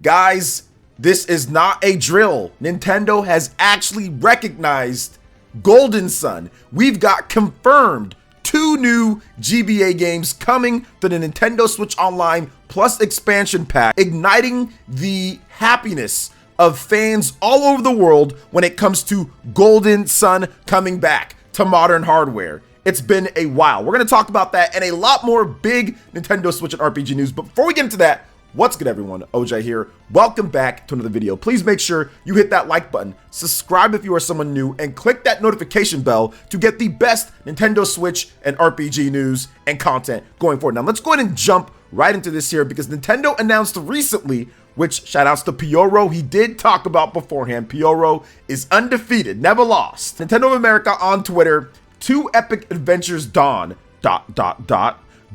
Guys, this is not a drill. Nintendo has actually recognized Golden Sun. We've got confirmed 2 new GBA games coming to the Nintendo Switch Online Plus expansion pack, igniting the happiness of fans all over the world when it comes to Golden Sun coming back to modern hardware. It's been a while. We're going to talk about that and a lot more big Nintendo Switch and RPG news. But before we get into that, what's good everyone? OJ here. Welcome back to another video. Please make sure you hit that like button, subscribe if you are someone new, and click that notification bell to get the best Nintendo Switch and RPG news and content going forward. Now let's go ahead and jump right into this here because Nintendo announced recently, which shout outs to Pioro, he did talk about beforehand. Pioro is undefeated, never lost. Nintendo of America on Twitter, 2 epic adventures dawn, ...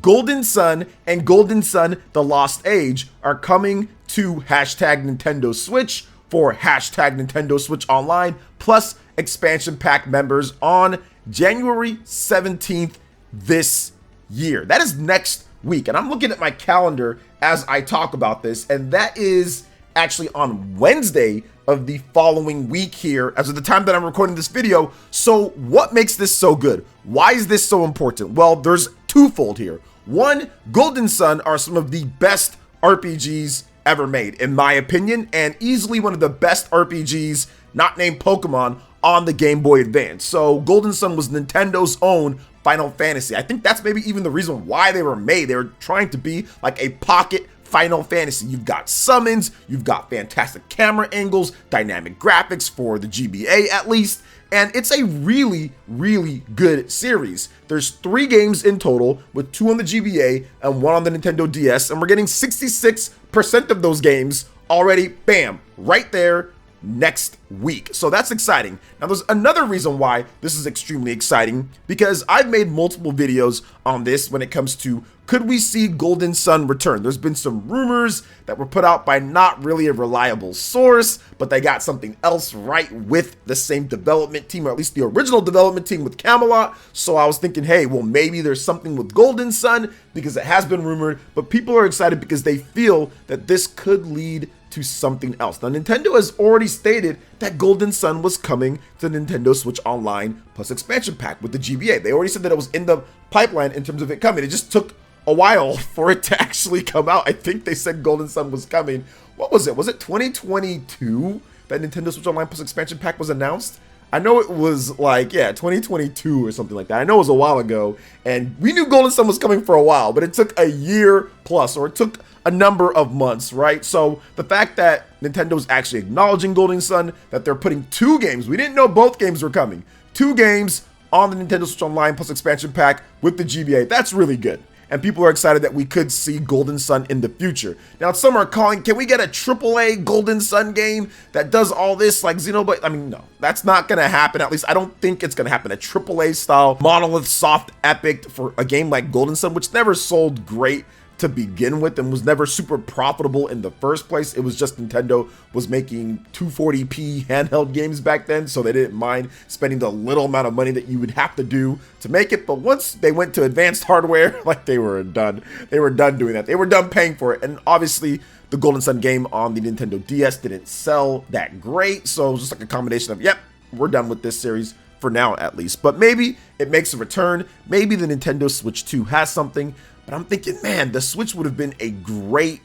Golden Sun and Golden Sun The Lost Age are coming to hashtag Nintendo Switch for hashtag Nintendo Switch Online plus expansion pack members on January 17th this year. That is next week. And I'm looking at my calendar as I talk about this, and that is actually on Wednesday of the following week here as of the time that I'm recording this video. So what makes this so good? Why is this so important? Well, there's twofold here. One, Golden Sun are some of the best RPGs ever made, in my opinion, and easily one of the best RPGs, not named Pokemon, on the Game Boy Advance. So Golden Sun was Nintendo's own Final Fantasy. I think that's maybe even the reason why they were made. They were trying to be like a pocket Final Fantasy. You've got summons, you've got fantastic camera angles, dynamic graphics for the GBA at least, and it's a really, really good series. There's 3 games in total, with 2 on the GBA and 1 on the Nintendo DS, and we're getting 66% of those games already, bam, right there next week. So that's exciting. Now there's another reason why this is extremely exciting, because I've made multiple videos on this when it comes to could we see Golden Sun return. There's been some rumors that were put out by not really a reliable source, but they got something else right with the same development team, or at least the original development team with Camelot. So I was thinking, hey, well, maybe there's something with Golden Sun because it has been rumored, but people are excited because they feel that this could lead to something else. Now, Nintendo has already stated that Golden Sun was coming to the Nintendo Switch Online plus expansion pack with the GBA. They already said that it was in the pipeline in terms of it coming. It just took a while for it to actually come out. I think they said Golden Sun was coming. What was it? Was it 2022 that Nintendo Switch Online plus expansion pack was announced? I know it was like, yeah, 2022 or something like that. I know it was a while ago, and we knew Golden Sun was coming for a while, but it took a year plus, or it took a number of months, right? So the fact that Nintendo's actually acknowledging Golden Sun, that they're putting 2 games, we didn't know both games were coming, 2 games on the Nintendo Switch Online plus expansion pack with the GBA, that's really good. And people are excited that we could see Golden Sun in the future. Now, some are calling, can we get a AAA Golden Sun game that does all this like Xenoblade? I mean, no, that's not going to happen. At least I don't think it's going to happen. A AAA style monolith soft epic for a game like Golden Sun, which never sold great to begin with and was never super profitable in the first place. It was just Nintendo was making 240p handheld games back then, so they didn't mind spending the little amount of money that you would have to do to make it. But once they went to advanced hardware, like they were done doing that. They were done paying for it. And obviously the Golden Sun game on the Nintendo DS didn't sell that great, so it was just like a combination of, yep, we're done with this series for now at least. But maybe it makes a return. Maybe the Nintendo Switch 2 has something. But I'm thinking, man, the Switch would have been a great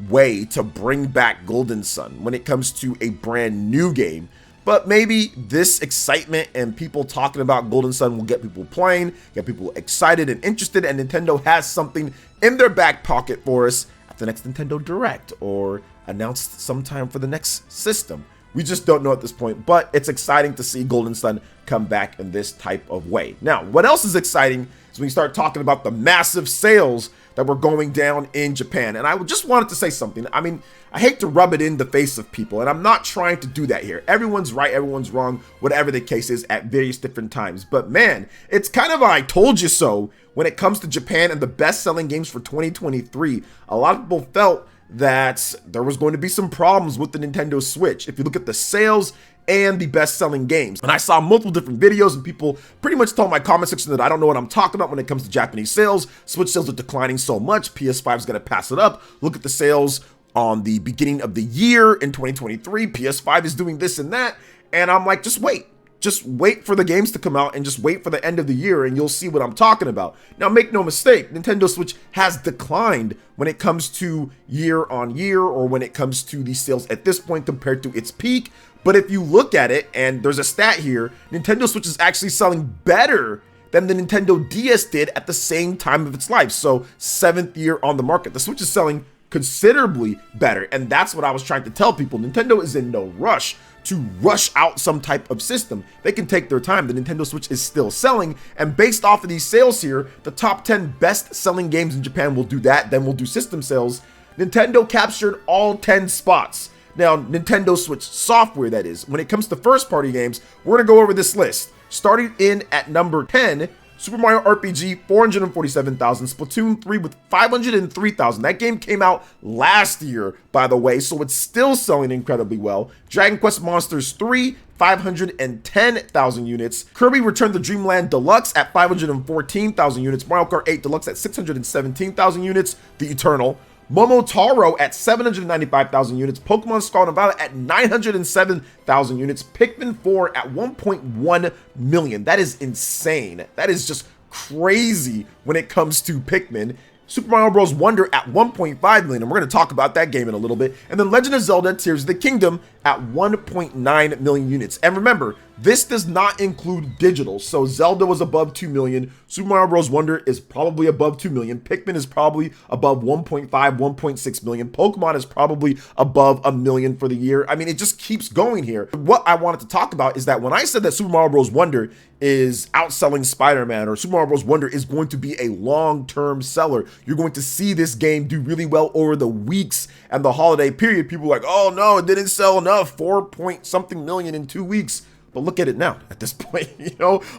way to bring back Golden Sun when it comes to a brand new game. But maybe this excitement and people talking about Golden Sun will get people playing, get people excited and interested, and Nintendo has something in their back pocket for us at the next Nintendo Direct or announced sometime for the next system. We just don't know at this point, but it's exciting to see Golden Sun come back in this type of way. Now, what else is exciting is when you start talking about the massive sales that were going down in Japan. And I just wanted to say something. I mean, I hate to rub it in the face of people, and I'm not trying to do that here. Everyone's right, everyone's wrong, whatever the case is at various different times. But man, it's kind of a I told you so when it comes to Japan and the best-selling games for 2023. A lot of people felt that there was going to be some problems with the Nintendo Switch. If you look at the sales and the best-selling games. And I saw multiple different videos and people pretty much told my comment section that I don't know what I'm talking about when it comes to Japanese sales. Switch sales are declining so much, PS5 is going to pass it up. Look at the sales on the beginning of the year in 2023. PS5 is doing this and that. And I'm like, just wait. Just wait for the games to come out and just wait for the end of the year and you'll see what I'm talking about. Now, make no mistake, Nintendo Switch has declined when it comes to year on year or when it comes to the sales at this point compared to its peak. But if you look at it, and there's a stat here, Nintendo Switch is actually selling better than the Nintendo DS did at the same time of its life. So 7th year on the market. The Switch is selling considerably better. And that's what I was trying to tell people. Nintendo is in no rush to rush out some type of system. They can take their time. The Nintendo Switch is still selling, and based off of these sales here, the top 10 best selling games in Japan will do that, then we'll do system sales. Nintendo captured all 10 spots. Now, Nintendo Switch software, that is. When it comes to first party games, we're gonna go over this list. Starting in at number 10, Super Mario RPG, 447,000. Splatoon 3 with 503,000. That game came out last year, by the way, so it's still selling incredibly well. Dragon Quest Monsters 3, 510,000 units. Kirby Return to Dreamland Deluxe at 514,000 units. Mario Kart 8 Deluxe at 617,000 units. The Eternal. Momotaro at 795,000 units, Pokemon Scarlet and Violet at 907,000 units, Pikmin 4 at 1.1 million. That is insane. That is just crazy when it comes to Pikmin. Super Mario Bros. Wonder at 1.5 million, and we're going to talk about that game in a little bit. And then Legend of Zelda Tears of the Kingdom at 1.9 million units. And remember, this does not include digital. So Zelda was above 2 million. Super Mario Bros. Wonder is probably above 2 million. Pikmin is probably above 1.5, 1.6 million. Pokemon is probably above a million for the year. I mean, it just keeps going here. What I wanted to talk about is that when I said that Super Mario Bros. Wonder is outselling Spider-Man, or Super Mario Bros. Wonder is going to be a long-term seller, you're going to see this game do really well over the weeks and the holiday period. People are like, oh no, it didn't sell enough, 4 point something million in 2 weeks. But look at it now at this point,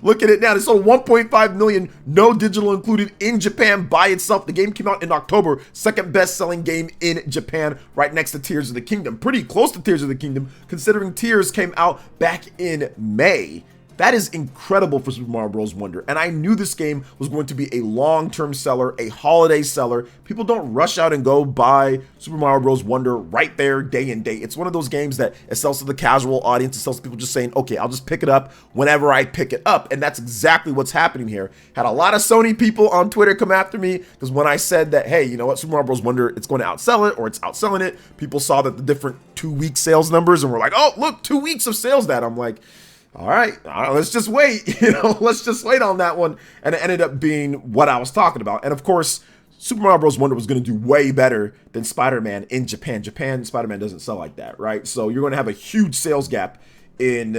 look at it now. It sold 1.5 million, no digital included in Japan by itself. The game came out in October, second best selling game in Japan, right next to Tears of the Kingdom. Pretty close to Tears of the Kingdom, considering Tears came out back in May. That is incredible for Super Mario Bros. Wonder, and I knew this game was going to be a long-term seller, a holiday seller. People don't rush out and go buy Super Mario Bros. Wonder right there, day and day. It's one of those games that it sells to the casual audience. It sells to people just saying, okay, I'll just pick it up whenever I pick it up, and that's exactly what's happening here. Had a lot of Sony people on Twitter come after me, because when I said that, hey, you know what, Super Mario Bros. Wonder, it's going to outsell it, or it's outselling it, people saw that the different 2-week sales numbers, and were like, oh, look, 2 weeks of sales that. I'm like, all right, let's just wait, let's just wait on that one. And it ended up being what I was talking about. And of course, Super Mario Bros. Wonder was going to do way better than Spider-Man in Japan. Spider-Man doesn't sell like that, right? So you're going to have a huge sales gap in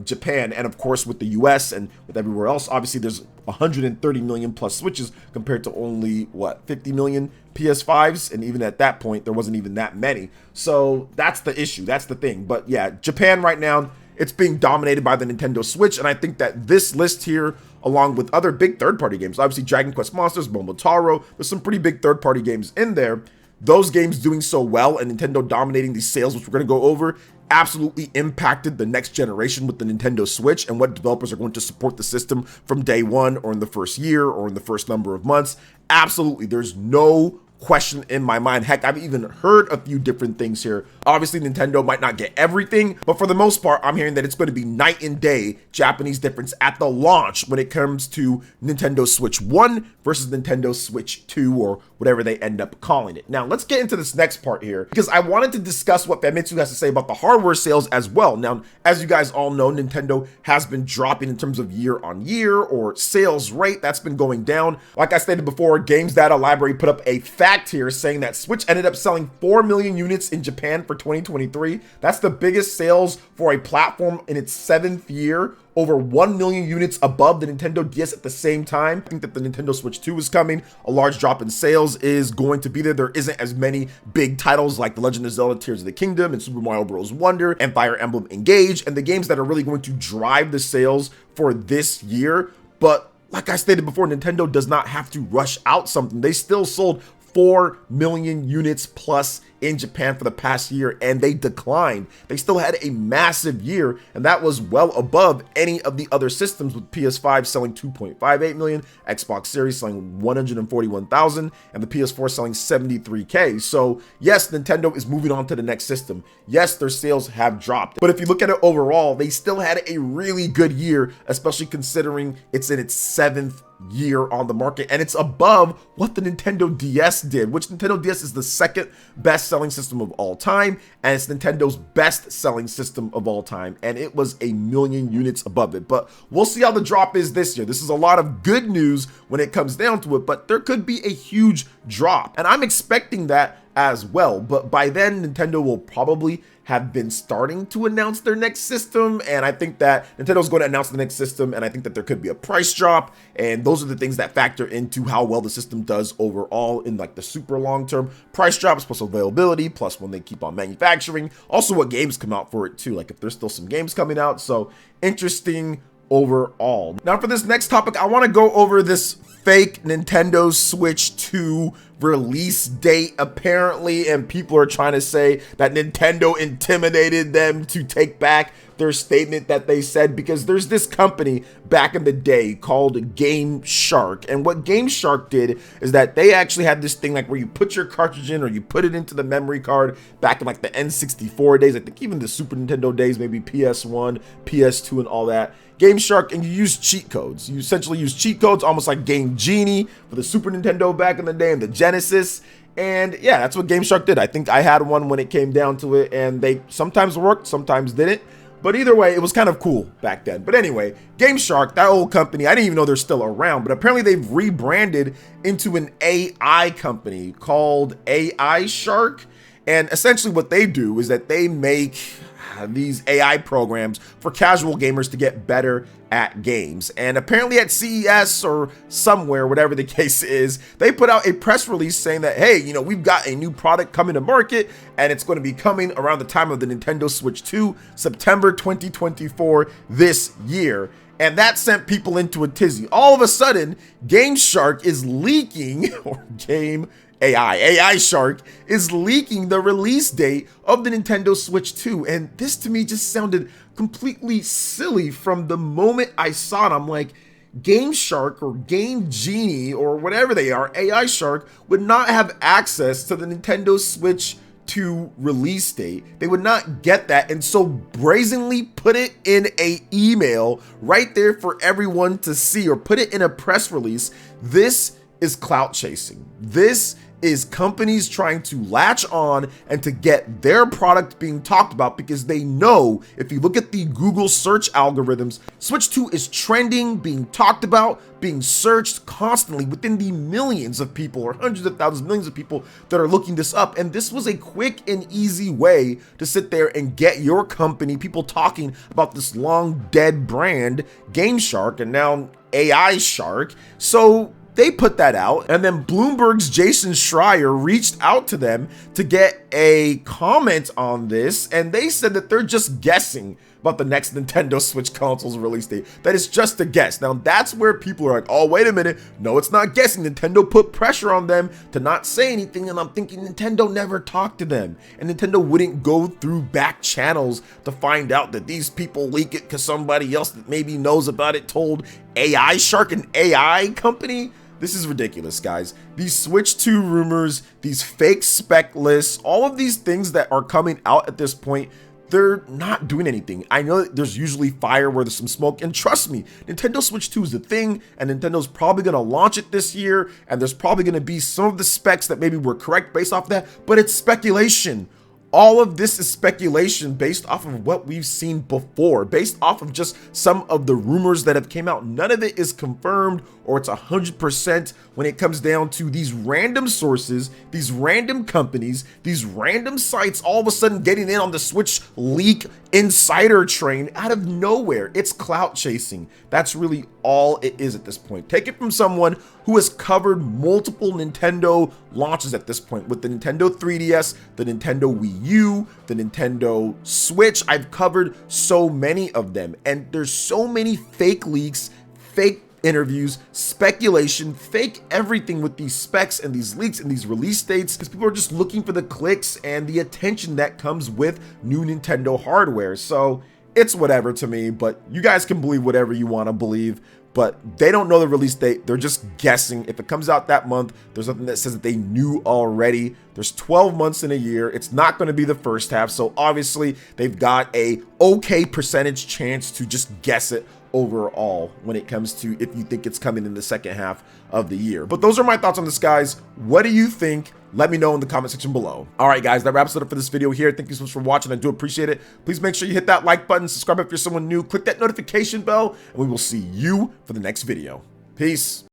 Japan, and of course with the US and with everywhere else. Obviously there's 130 million plus Switches compared to only, what, 50 million PS5s, and even at that point there wasn't even that many. So that's the issue, that's the thing. But yeah, Japan right now, it's being dominated by the Nintendo Switch, and I think that this list here, along with other big third-party games, obviously Dragon Quest Monsters, Momotaro, there's some pretty big third-party games in there. Those games doing so well and Nintendo dominating these sales, which we're going to go over, absolutely impacted the next generation with the Nintendo Switch and what developers are going to support the system from day one, or in the first year, or in the first number of months. Absolutely, there's no question in my mind. Heck, I've even heard a few different things here. Obviously, Nintendo might not get everything, but for the most part, I'm hearing that it's going to be night and day Japanese difference at the launch when it comes to Nintendo Switch 1 versus Nintendo Switch 2, or whatever they end up calling it. Now, let's get into this next part here, because I wanted to discuss what Famitsu has to say about the hardware sales as well. Now, as you guys all know, Nintendo has been dropping in terms of year on year, or sales rate. That's been going down. Like I stated before, Games Data Library put up a fact here saying that Switch ended up selling 4 million units in Japan for 2023. That's the biggest sales for a platform in its 7th year, over 1 million units above the Nintendo DS at the same time. I think that the Nintendo Switch 2 is coming. A large drop in sales is going to be there. There isn't as many big titles like The Legend of Zelda Tears of the Kingdom and Super Mario Bros. Wonder and Fire Emblem Engage, and the games that are really going to drive the sales for this year. But like I stated before, Nintendo does not have to rush out something. They still sold 4 million units plus in Japan for the past year, and they declined. They still had a massive year, and that was well above any of the other systems, with PS5 selling 2.58 million, Xbox Series selling 141,000, and the PS4 selling 73K. So yes, Nintendo is moving on to the next system. Yes, their sales have dropped, but if you look at it overall, they still had a really good year, especially considering it's in its 7th year on the market, and it's above what the Nintendo DS did, which Nintendo DS is the 2nd best selling system of all time, and it's Nintendo's best selling system of all time, and it was a million units above it. But we'll see how the drop is this year. This is a lot of good news when it comes down to it, but there could be a huge drop, and I'm expecting that as well. But by then, Nintendo will probably have been starting to announce their next system, and I think that Nintendo's going to announce the next system, and I think that there could be a price drop, and those are the things that factor into how well the system does overall in like the super long term. Price drops plus availability plus when they keep on manufacturing, also what games come out for it too, like if there's still some games coming out. So interesting overall. Now for this next topic, I want to go over this fake Nintendo Switch 2 release date apparently, and people are trying to say that Nintendo intimidated them to take back their statement that they said, because there's this company back in the day called Game Shark, and what Game Shark did is that they actually had this thing like where you put your cartridge in or you put it into the memory card back in like the N64 days, I think even the Super Nintendo days, maybe PS1, PS2 and all that. Game Shark, and you use cheat codes. You essentially use cheat codes almost like Game Genie for the Super Nintendo back in the day and the Genesis. And yeah, that's what Game Shark did. I think I had one when it came down to it, and they sometimes worked, sometimes didn't. But either way, it was kind of cool back then. But anyway, Game Shark, that old company, I didn't even know they're still around, but apparently they've rebranded into an AI company called AI Shark. And essentially what they do is that they make these AI programs for casual gamers to get better at games. And apparently at CES or somewhere, whatever the case is, they put out a press release saying that, hey, you know, we've got a new product coming to market, and it's going to be coming around the time of the Nintendo Switch 2, September 2024 this year. And that sent people into a tizzy. All of a sudden, Game Shark is leaking, or AI Shark is leaking the release date of the Nintendo Switch 2, and this to me just sounded completely silly from the moment I saw it. I'm like, Game Shark or Game Genie or whatever they are, AI Shark would not have access to the Nintendo Switch 2 release date. They would not get that, and so brazenly put it in a email right there for everyone to see, or put it in a press release. This is clout chasing. This is companies trying to latch on and to get their product being talked about, because they know if you look at the Google search algorithms, Switch 2 is trending, being talked about, being searched constantly within the millions of people, or hundreds of thousands, millions of people that are looking this up. And this was a quick and easy way to sit there and get your company, people talking about this long dead brand, Game Shark, and now AI Shark. So they put that out, and then Bloomberg's Jason Schreier reached out to them to get a comment on this, and they said that they're just guessing about the next Nintendo Switch console's release date. That is just a guess. Now that's where people are like, oh, wait a minute, no, it's not guessing. Nintendo put pressure on them to not say anything, and I'm thinking Nintendo never talked to them, and Nintendo wouldn't go through back channels to find out that these people leak it because somebody else that maybe knows about it told AI Shark, an AI company. This is ridiculous, guys. These Switch 2 rumors, these fake spec lists, all of these things that are coming out at this point, they're not doing anything. I know that there's usually fire where there's some smoke, and trust me, Nintendo Switch 2 is the thing, and Nintendo's probably gonna launch it this year, and there's probably gonna be some of the specs that maybe were correct based off that, but it's speculation. All of this is speculation based off of what we've seen before, based off of just some of the rumors that have came out. None of it is confirmed, or it's 100% when it comes down to these random sources, these random companies, these random sites all of a sudden getting in on the Switch leak insider train out of nowhere. It's clout chasing. That's really all it is at this point. Take it from someone who has covered multiple Nintendo launches at this point, with the Nintendo 3DS, the Nintendo Wii U, the Nintendo Switch. I've covered so many of them, and there's so many fake leaks, fake interviews, speculation, fake everything with these specs and these leaks and these release dates, because people are just looking for the clicks and the attention that comes with new Nintendo hardware. So it's whatever to me, but you guys can believe whatever you want to believe. But they don't know the release date. They're just guessing. If it comes out that month, there's nothing that says that they knew already. There's 12 months in a year. It's not going to be the first half. So obviously they've got a okay percentage chance to just guess it overall when it comes to if you think it's coming in the second half of the year. But those are my thoughts on this, guys. What do you think? Let me know in the comment section below. All right, guys, that wraps it up for this video here. Thank you so much for watching. I do appreciate it. Please make sure you hit that like button, subscribe if you're someone new, click that notification bell, and we will see you for the next video. Peace.